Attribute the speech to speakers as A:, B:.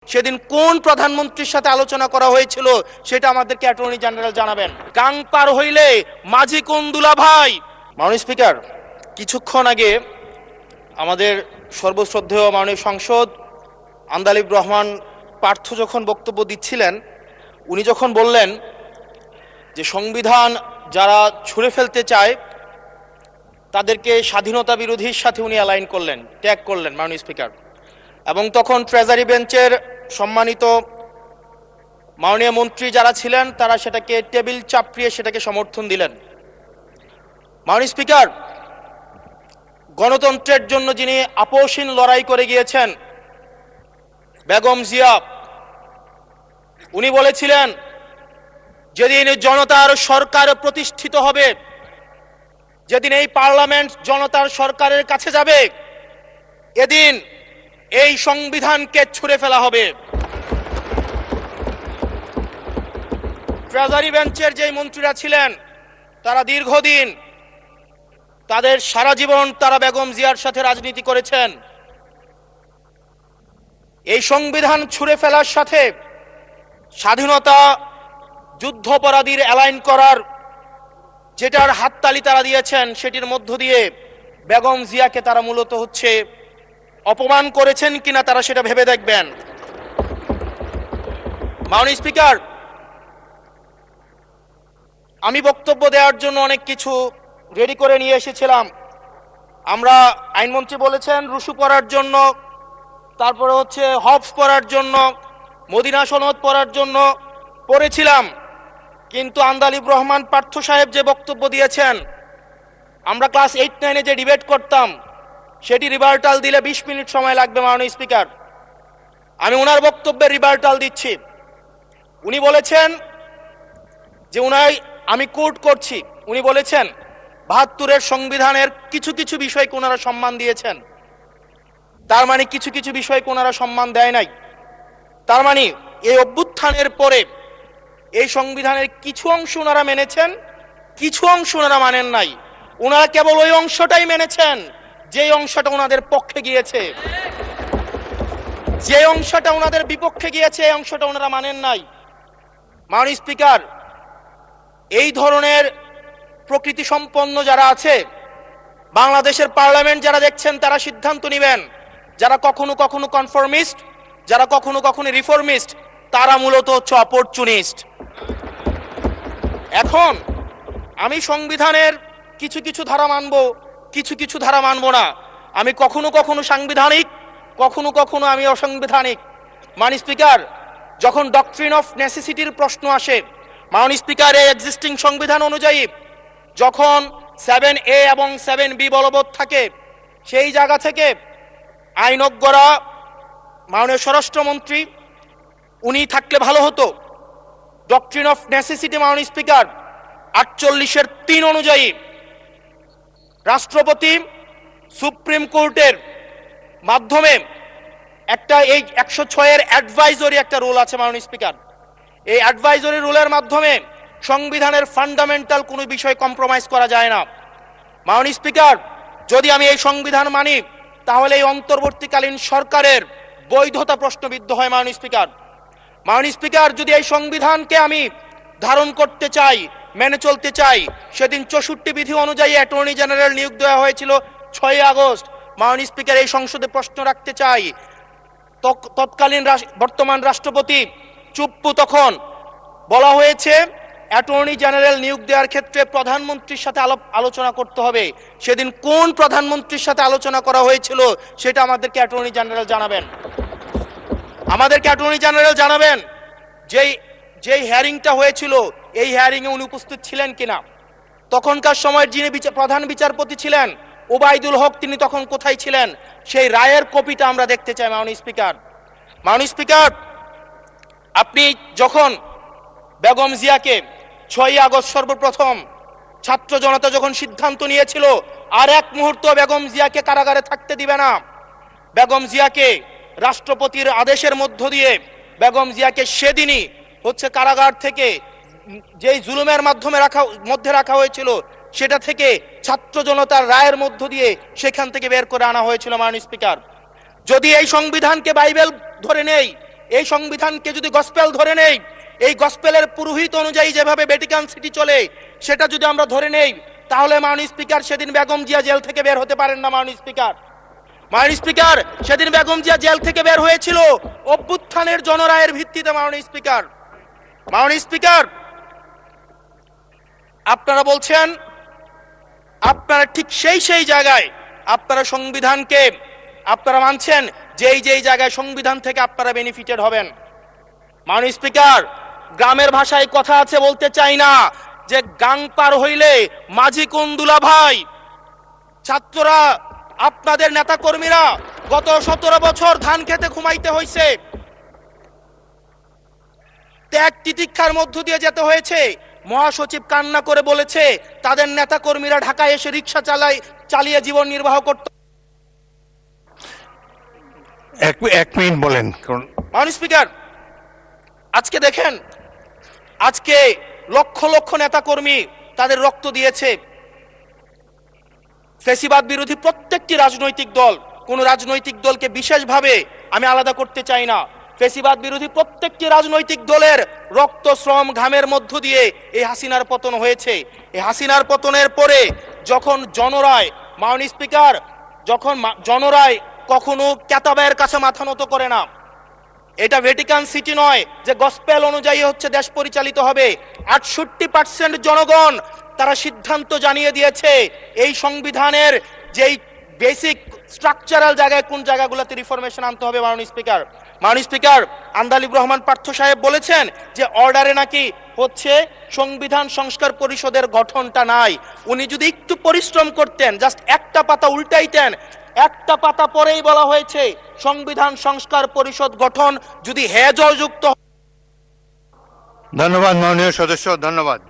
A: সেদিন কোন প্রধানমন্ত্রীর সাথে আলোচনা করা হয়েছিল সেটা আমাদেরকে অ্যাটর্নি জেনারেল জানাবেন। গাং পার হইলে মাঝি কোন দুলা ভাই। মাননীয় স্পিকার, কিছুক্ষণ আগে আমাদের সর্বশ্রদ্ধেয় মাননীয় সংসদ আন্দালিব রহমান পার্থ যখন বক্তব্য দিচ্ছিলেন, উনি যখন বললেন যে সংবিধান যারা ছুঁড়ে ফেলতে চায় তাদেরকে স্বাধীনতা বিরোধীর সাথে উনি অ্যালাইন করলেন, ট্যাগ করলেন মাননীয় স্পিকার। এবং তখন ট্রেজারি বেঞ্চের সম্মানিত মাননীয় মন্ত্রী যারা ছিলেন তারা সেটাকে টেবিল চাপড়িয়ে সেটাকে সমর্থন দিলেন। মাননীয় স্পিকার, গণতন্ত্রের জন্য যিনি আপোষহীন লড়াই করে গিয়েছেন বেগম জিয়া, উনি বলেছিলেন যেদিন জনতার সরকার প্রতিষ্ঠিত হবে, যেদিন এই পার্লামেন্ট জনতার সরকারের কাছে যাবে, এদিন এই সংবিধানকে ছুঁড়ে ফেলা হবে। ট্রেজারি বেঞ্চের যে মন্ত্রীরা ছিলেন তারা দীর্ঘদিন, তাদের সারা জীবন তারা বেগম জিয়ার সাথে রাজনীতি করেছেন। এই সংবিধান ছুঁড়ে ফেলার সাথে স্বাধীনতা যুদ্ধাপরাধীর অ্যালাইন করার যেটার হাততালি তারা দিয়েছেন, সেটির মধ্য দিয়ে বেগম জিয়াকে তারা মূলত অপমান করেছেন কিনা তারা সেটা ভেবে দেখবেন। মাননীয় স্পিকার, আমি বক্তব্য দেওয়ার জন্য অনেক কিছু রেডি করে নিয়ে এসেছিলাম। আমরা আইনমন্ত্রী বলেছেন রুশু পড়ার জন্য, তারপরে হবস পড়ার জন্য, মদিনা সনদ পড়ার জন্য পড়েছিলাম, কিন্তু আন্দালিব রহমান পার্থ সাহেব যে বক্তব্য দিয়েছেন, আমরা ক্লাস 8-9-এ যে ডিবেট করতাম সেটি রিভার্টাল দিলে 20 মিনিট সময় লাগবে। মাননীয় স্পিকার, আমি ওনার বক্তব্যের রিভার্টাল দিচ্ছি। উনি বলেছেন যে আমি কোট করছি, উনি বলেছেন ৭২-এর সংবিধানের কিছু কিছু বিষয়কে ওনারা সম্মান দিয়েছেন। তার মানে কিছু কিছু বিষয়কে ওনারা সম্মান দেয় নাই। তার মানে এই অভ্যুত্থানের পরে এই সংবিধানের কিছু অংশ ওনারা মেনেছেন, কিছু অংশ ওনারা মানেন নাই। ওনারা কেবল ওই অংশটাই মেনেছেন যে অংশটা ওনাদের পক্ষে গিয়েছে, যে অংশটা ওনাদের বিপক্ষে গিয়েছে এই অংশটা ওনারা মানেন নাই। মাননীয় স্পিকার, এই ধরনের প্রকৃতি সম্পন্ন যারা আছে বাংলাদেশের পার্লামেন্ট যারা দেখছেন তারা সিদ্ধান্ত নেবেন, যারা কখনো কখনো কনফর্মিস্ট, যারা কখনো কখনো রিফর্মিস্ট, তারা মূলত অপরচুনিস্ট। এখন আমি সংবিধানের কিছু কিছু ধারা মানব, কিছু কিছু ধারা মানব না। আমি কখনো কখনো সাংবিধানিক, কখনো কখনো আমি অসাংবিধানিক। মাননীয় স্পিকার, যখন ডক্ট্রিন অফ নেসেসিটির প্রশ্ন আসে, মাননীয় স্পিকার, এই এক্সিস্টিং সংবিধান অনুযায়ী যখন 7A এবং 7B বলবৎ থাকে, সেই জায়গা থেকে আইনজ্ঞরা, মাননীয় স্বরাষ্ট্রমন্ত্রী উনি থাকলে ভালো হতো। ডক্ট্রিন অফ নেসেসিটি মাননীয় স্পিকার 48-এর 3 অনুযায়ী রাষ্ট্রপতি সুপ্রিম কোর্টের মাধ্যমে একটা এই 106-এর অ্যাডভাইজরি একটা রুল আছে মাননীয় স্পিকার। এই অ্যাডভাইজরি রুলের মাধ্যমে সংবিধানের ফান্ডামেন্টাল কোনো বিষয় কম্প্রোমাইজ করা যায় না। মাননীয় স্পিকার, যদি আমি এই সংবিধান মানি তাহলে এই অন্তর্বর্তীকালীন সরকারের বৈধতা প্রশ্নবিদ্ধ হয়। মাননীয় স্পিকার, মাননীয় স্পিকার, যদি এই সংবিধানকে আমি ধারণ করতে চাই, মেনে চলতে চাই, সেদিন 64 বিধি অনুযায়ী অ্যাটর্নি জেনারেল নিয়োগ দেওয়া হয়েছিল 6 আগস্ট। মাননীয় স্পিকার, এই সংসদে প্রশ্ন রাখতে চাই, তৎকালীন বর্তমান রাষ্ট্রপতি চুপ্পু, তখন বলা হয়েছে অ্যাটর্নি জেনারেল নিয়োগ দেওয়ার ক্ষেত্রে প্রধানমন্ত্রীর সাথে আলোচনা করতে হবে। সেদিন কোন প্রধানমন্ত্রীর সাথে আলোচনা করা হয়েছিল সেটা আমাদেরকে অ্যাটর্নি জেনারেল জানাবেন। আমাদেরকে অ্যাটর্নি জেনারেল জানাবেন যেই হিয়ারিংটা হয়েছিল এই হিয়ারিংয়ে উনি উপস্থিত ছিলেন কিনা। তখনকার সময়ের যিনি প্রধান বিচারপতি ছিলেন ওবায়দুল হক, তিনি তখন কোথায় ছিলেন, সেই রায়ের কপিটা আমরা দেখতে চাই। মাননীয় স্পিকার, মাননীয় স্পিকার, আপনি যখন বেগম জিয়াকে 6 আগস্ট সর্বপ্রথম ছাত্র জনতা যখন সিদ্ধান্ত নিয়েছিল আর এক মুহূর্ত বেগম জিয়াকে কারাগারে থাকতে দিবে না, বেগম জিয়াকে রাষ্ট্রপতির আদেশের মধ্য দিয়ে বেগম জিয়াকে সেদিনই কারাগার থেকে যেই জুলুমের মধ্যে রাখা হয়েছিল সেটা থেকে ছাত্র জনতার রায়ের মধ্য দিয়ে সেখান থেকে বের করে আনা হয়েছিল। মাননীয় স্পিকার, যদি এই সংবিধানকে বাইবেল ধরে নেই, এই সংবিধানকে যদি গসপেল ধরে নেই, এই গসপেলের পুরোহিত অনুযায়ী যেভাবে ভ্যাটিকান সিটি চলে সেটা যদি আমরা ধরে নেই, তাহলে মাননীয় স্পিকার সেদিন বেগম জিয়া জেল থেকে বের হতে পারেন না। মাননীয় স্পিকার সেদিন বেগম জিয়া জেল থেকে বের হয়েছিল অভ্যুত্থানের জনরায়ের ভিত্তিতে। মাননীয় স্পিকার আপনারা বলছেন, আপনারা ঠিক সেই জায়গায় আপনারা সংবিধানকে আপনারা মানছেন যেই জায়গায় সংবিধান থেকে আপনারা বেনিফিটেড হবেন। মাননীয় স্পিকার, গ্রামের ভাষায় কথা আছে, বলতে চাই না, যে গাং পার হইলে মাঝি কোন দুলা ভাই। ছাত্ররা, আপনাদের নেতা কর্মীরা গত 17 বছর ধান খেতে ঘুমাইতে হয়েছে, ত্যাগ তিতিক্ষার মধ্য দিয়ে যেতে হয়েছে। মহাসচিব কান্না করে বলেছে তাদের নেতা কর্মীরা ঢাকায় এসে রিক্সা চালিয়ে জীবন নির্বাহ করত।
B: এক মিনিট বলেন।
A: মাননীয় স্পিকার, আজকে দেখেন, আজকে লক্ষ লক্ষ নেতা কর্মী তাদের রক্ত দিয়েছে। ফ্যাসিবাদ বিরোধী প্রত্যেকটি রাজনৈতিক দল, কোন রাজনৈতিক দলকে বিশেষভাবে আমি আলাদা করতে চাই না, ফ্যাসিবাদ বিরোধী প্রত্যেকটি রাজনৈতিক দলের রক্ত, শ্রম, ঘামের মধ্য দিয়ে এই হাসিনার পতন হয়েছে। এই হাসিনার পতনের পরে যখন জনরায়, মাননীয় স্পিকার, যখন জনরায় কখনো কেতাবের কাছে মাথা নত করে না। এটা ভ্যাটিকান সিটি নয় যে গসপেল অনুযায়ী হচ্ছে দেশ পরিচালিত হবে। 68% জনগণ তারা সিদ্ধান্ত জানিয়ে দিয়েছে এই সংবিধানের যেই বেসিক স্ট্রাকচারাল জায়গায় কোন জায়গাগুলোতে রিফরমেশন আনতে হবে। মাননীয় স্পিকার আন্দালিব রহমান পার্থ সাহেব বলেছেন যে অর্ডারে নাকি হচ্ছে সংবিধান সংস্কার পরিষদের গঠনটা নাই। উনি যদি একটু পরিশ্রম করতেন, জাস্ট একটা পাতা উল্টাইতেন, একটা পাতা পরেই বলা হয়েছে সংবিধান সংস্কার পরিষদ গঠন যদি জয়যুক্ত।
B: ধন্যবাদ মাননীয় সদস্য, ধন্যবাদ।